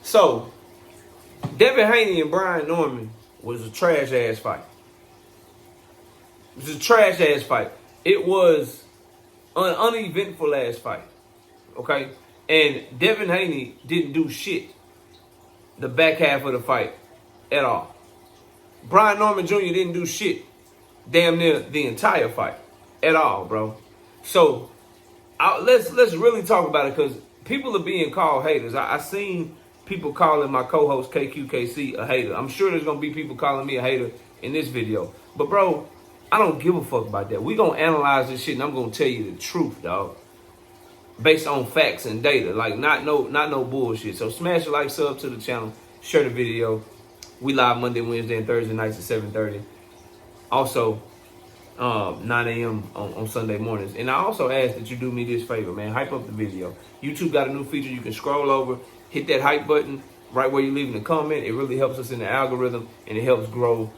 So, Devin Haney and Brian Norman was a trash ass fight. It was a trash ass fight. It was an uneventful ass fight. Okay? And Devin Haney didn't do shit the back half of the fight at all. Brian Norman Jr. didn't do shit damn near the entire fight at all, bro. So let's really talk about it, because people are being called haters. I seen people calling my co-host KQKC a hater. I'm sure there's gonna be people calling me a hater in this video. But bro, I don't give a fuck about that. We gonna analyze this shit and I'm gonna tell you the truth, dog. Based on facts and data. Like not no bullshit. So smash a like, sub to the channel, share the video. We live Monday, Wednesday, and Thursday nights at 7:30. Also, 9 a.m. on Sunday mornings. And I also ask that you do me this favor, man. Hype up the video. YouTube got a new feature. You can scroll over, hit that hype button right where you're leaving a comment. It really helps us in the algorithm, and it helps grow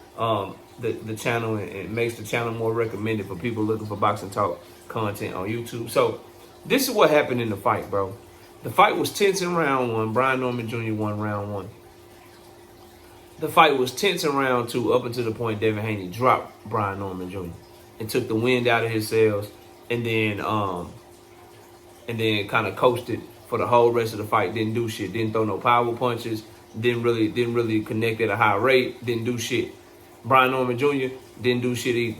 the channel, and it makes the channel more recommended for people looking for boxing talk content on YouTube. So this is what happened in the fight, bro. The fight was tense in round one. Brian Norman Jr. won round one. The fight was tense in round two up until the point Devin Haney dropped Brian Norman Jr. and took the wind out of his sails, and then kind of coasted for the whole rest of the fight. Didn't do shit. Didn't throw no power punches. Didn't really connect at a high rate. Didn't do shit. Brian Norman Jr. didn't do shit either.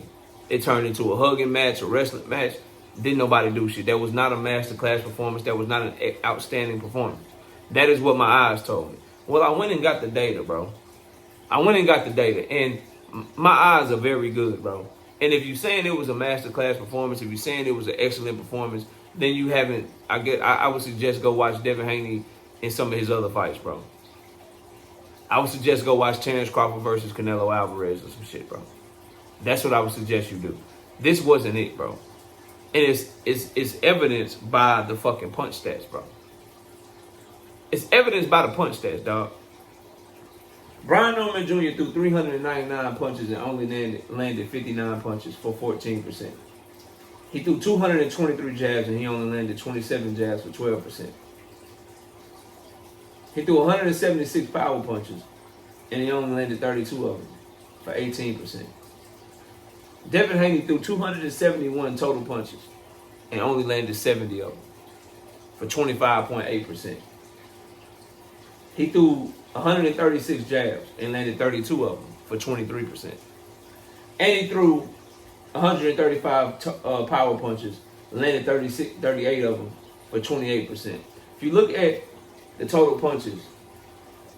It turned into a hugging match, a wrestling match. Didn't nobody do shit. That was not a masterclass performance. That was not an outstanding performance. That is what my eyes told me. Well, I went and got the data, bro. I went and got the data, and my eyes are very good, bro. And if you're saying it was a masterclass performance, if you're saying it was an excellent performance, then you haven't. I would suggest go watch Devin Haney in some of his other fights, bro. I would suggest go watch Terrence Crawford versus Canelo Alvarez or some shit, bro. That's what I would suggest you do. This wasn't it, bro. And it's evidenced by the fucking punch stats, bro. It's evidenced by the punch stats, dog. Brian Norman Jr. threw 399 punches and only landed 59 punches for 14%. He threw 223 jabs and he only landed 27 jabs for 12%. He threw 176 power punches and he only landed 32 of them for 18%. Devin Haney threw 271 total punches and only landed 70 of them for 25.8%. He threw 136 jabs and landed 32 of them for 23%. And he threw 135 power punches, landed 38 of them for 28%. If you look at the total punches,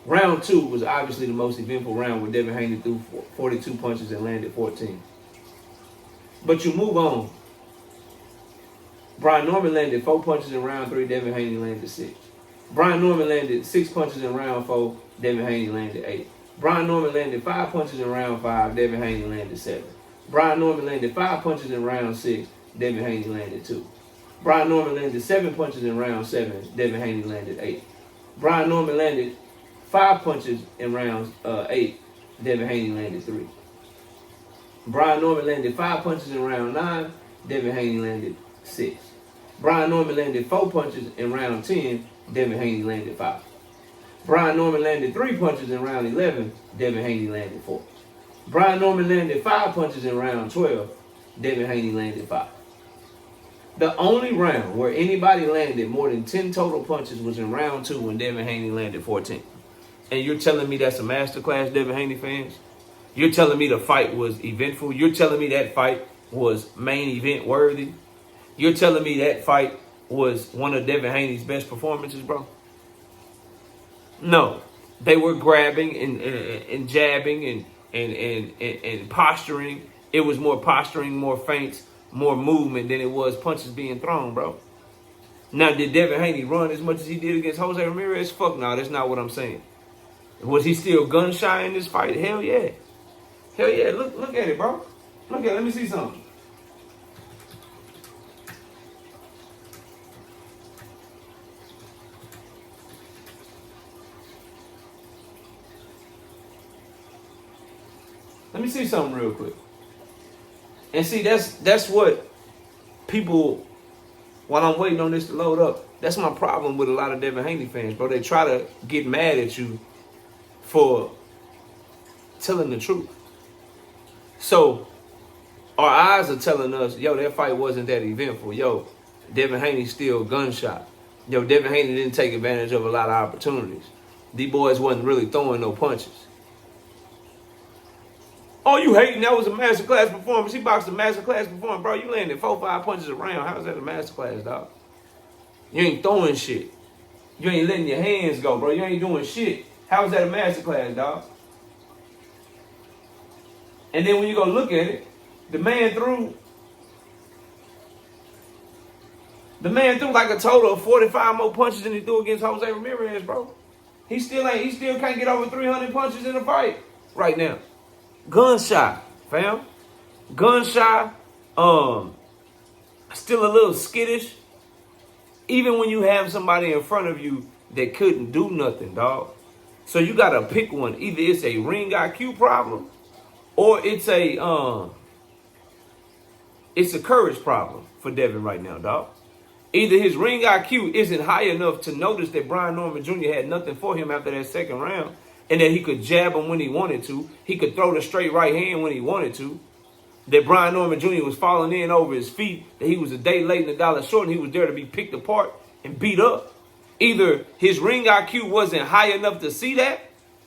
round two was obviously the most eventful round, where Devin Haney threw 42 punches and landed 14. But you move on. Brian Norman landed 4 punches in round three, Devin Haney landed 6. Brian Norman landed 6 punches in round 4, Devin Haney landed 8. Brian Norman landed 5 punches in round 5, Devin Haney landed 7. Brian Norman landed 5 punches in round 6, Devin Haney landed 2. Brian Norman landed 7 punches in round 7, Devin Haney landed 8. Brian Norman landed 5 punches in round 8, Devin Haney landed 3. Brian Norman landed 5 punches in round 9, Devin Haney landed 6. Brian Norman landed 4 punches in round 10, Devin Haney landed 5. Brian Norman landed 3 punches in round 11, Devin Haney landed 4. Brian Norman landed 5 punches in round 12, Devin Haney landed 5. The only round where anybody landed more than 10 total punches was in round 2 when Devin Haney landed 14. And you're telling me that's a masterclass, Devin Haney fans? You're telling me the fight was eventful? You're telling me that fight was main event worthy? You're telling me that fight was one of Devin Haney's best performances, bro? No. They were grabbing and jabbing and posturing. It was more posturing, more feints, more movement than it was punches being thrown, bro. Now, did Devin Haney run as much as he did against Jose Ramirez? Fuck no, that's not what I'm saying. Was he still gun shy in this fight? Hell yeah. Hell yeah. Look at it, bro. Look at it. Let me see something. Let me see something real quick. And see, that's what people while I'm waiting on this to load up. That's my problem with a lot of Devin Haney fans, bro. They try to get mad at you for telling the truth. So our eyes are telling us, yo, that fight wasn't that eventful. Yo, Devin Haney still gunshot. Yo, Devin Haney didn't take advantage of a lot of opportunities. These boys wasn't really throwing no punches. Oh, you hating? That was a masterclass performance. He boxed a masterclass performance. Bro, you landed 4-5 punches around. How's that a masterclass, dog? You ain't throwing shit. You ain't letting your hands go, bro. You ain't doing shit. How is that a masterclass, dog? And then when you go look at it, the man threw like a total of 45 more punches than he threw against Jose Ramirez, bro. He still can't get over 300 punches in a fight right now. Gunshot, fam. Gunshot. Still a little skittish. Even when you have somebody in front of you that couldn't do nothing, dog. So you gotta pick one. Either it's a ring IQ problem, or it's a courage problem for Devin right now, dog. Either his ring IQ isn't high enough to notice that Brian Norman Jr. had nothing for him after that second round, and that he could jab him when he wanted to. He could throw the straight right hand when he wanted to. That Brian Norman Jr. was falling in over his feet, that he was a day late and a dollar short, and he was there to be picked apart and beat up. Either his ring IQ wasn't high enough to see that,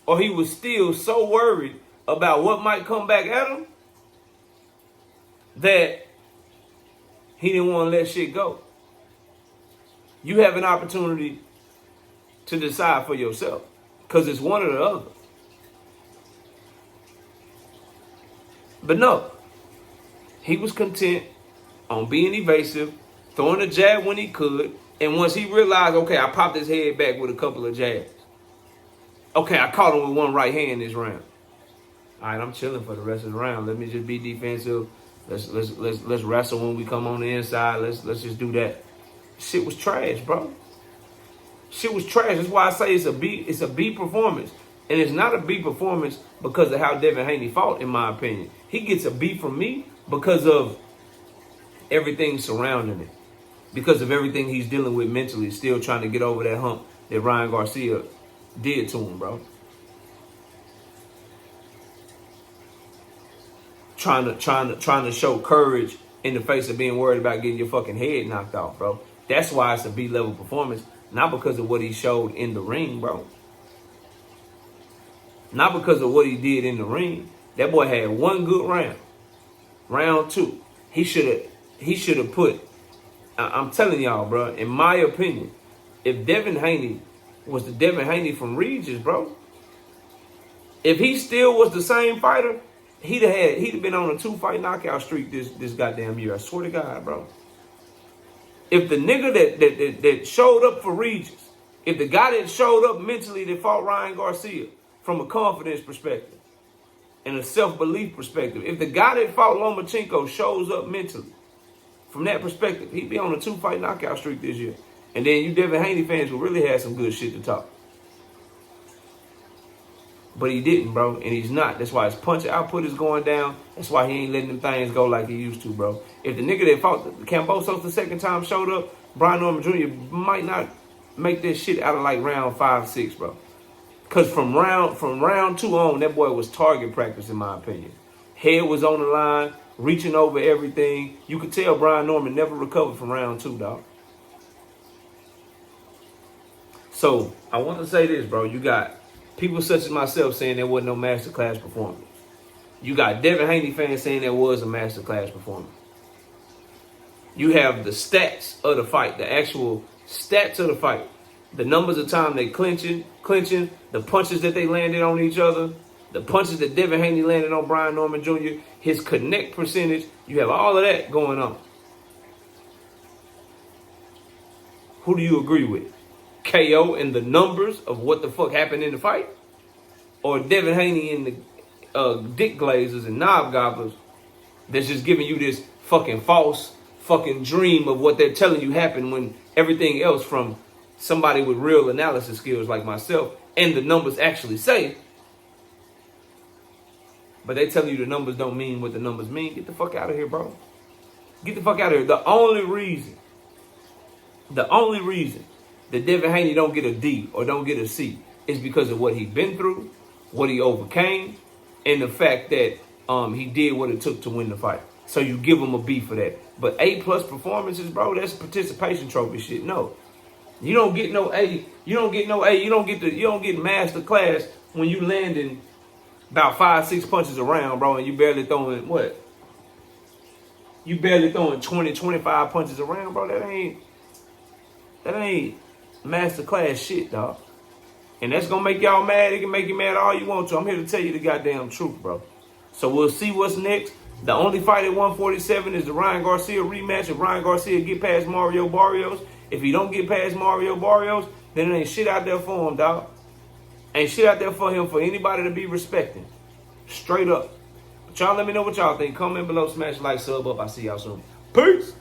or he was still so worried about what might come back at him that he didn't want to let shit go. You have an opportunity to decide for yourself, because it's one or the other. But no, he was content on being evasive, throwing a jab when he could, and once he realized, okay, I popped his head back with a couple of jabs. Okay, I caught him with one right hand this round. All right, I'm chilling for the rest of the round. Let me just be defensive. Let's wrestle when we come on the inside. Let's just do that. Shit was trash, bro. Shit was trash. That's why I say it's a B performance. And it's not a B performance because of how Devin Haney fought, in my opinion. He gets a B from me because of everything surrounding it. Because of everything he's dealing with mentally, still trying to get over that hump that Ryan Garcia did to him, bro. Trying to show courage in the face of being worried about getting your fucking head knocked off, bro. That's why it's a B-level performance, not because of what he showed in the ring, bro. Not because of what he did in the ring. That boy had one good round. Round two. He should have put, I'm telling y'all, bro, in my opinion, if Devin Haney was the Devin Haney from Regis, bro, if he still was the same fighter, he'd have been on a 2-fight knockout streak this goddamn year. I swear to God, bro. If the nigga that showed up for Regis, if the guy that showed up mentally that fought Ryan Garcia from a confidence perspective and a self-belief perspective, if the guy that fought Lomachenko shows up mentally from that perspective, he'd be on a 2-fight knockout streak this year. And then you Devin Haney fans will really have some good shit to talk. But he didn't, bro, and he's not. That's why his punch output is going down. That's why he ain't letting them things go like he used to, bro. If the nigga that fought Cambosos the second time showed up, Brian Norman Jr. might not make this shit out of like round 5, 6, bro. Because from round 2 on, that boy was target practice, in my opinion. Head was on the line, reaching over everything. You could tell Brian Norman never recovered from round 2, dog. So I want to say this, bro. You got people such as myself saying there wasn't no masterclass performance. You got Devin Haney fans saying there was a masterclass performance. You have the stats of the fight, the actual stats of the fight. The numbers of time they clinching, the punches that they landed on each other, the punches that Devin Haney landed on Brian Norman Jr., his connect percentage. You have all of that going on. Who do you agree with? KO and the numbers of what the fuck happened in the fight? Or Devin Haney and the dick glazers and knob gobblers that's just giving you this fucking false fucking dream of what they're telling you happened when everything else from somebody with real analysis skills like myself and the numbers actually say, but they telling you the numbers don't mean what the numbers mean. Get the fuck out of here, bro. Get the fuck out of here. The only reason The only reason that Devin Haney don't get a D or don't get a C is because of what he's been through, what he overcame, and the fact that he did what it took to win the fight. So you give him a B for that. But A+ performances, bro, that's participation trophy shit. No. You don't get no A. You don't get no A. You don't get Masterclass when you landing about 5-6 punches around, bro, and you barely throwing what? You barely throwing 20-25 punches around, bro. That ain't Masterclass shit, dog. And that's gonna make y'all mad. It can make you mad all you want to. I'm here to tell you the goddamn truth, bro. So we'll see what's next. The only fight at 147 is the Ryan Garcia rematch. If Ryan Garcia get past Mario Barrios, if he don't get past Mario Barrios, then it ain't shit out there for him, dog. Ain't shit out there for him for anybody to be respecting. Straight up. But y'all let me know what y'all think. Comment below, smash like, sub up. I'll see y'all soon. Peace.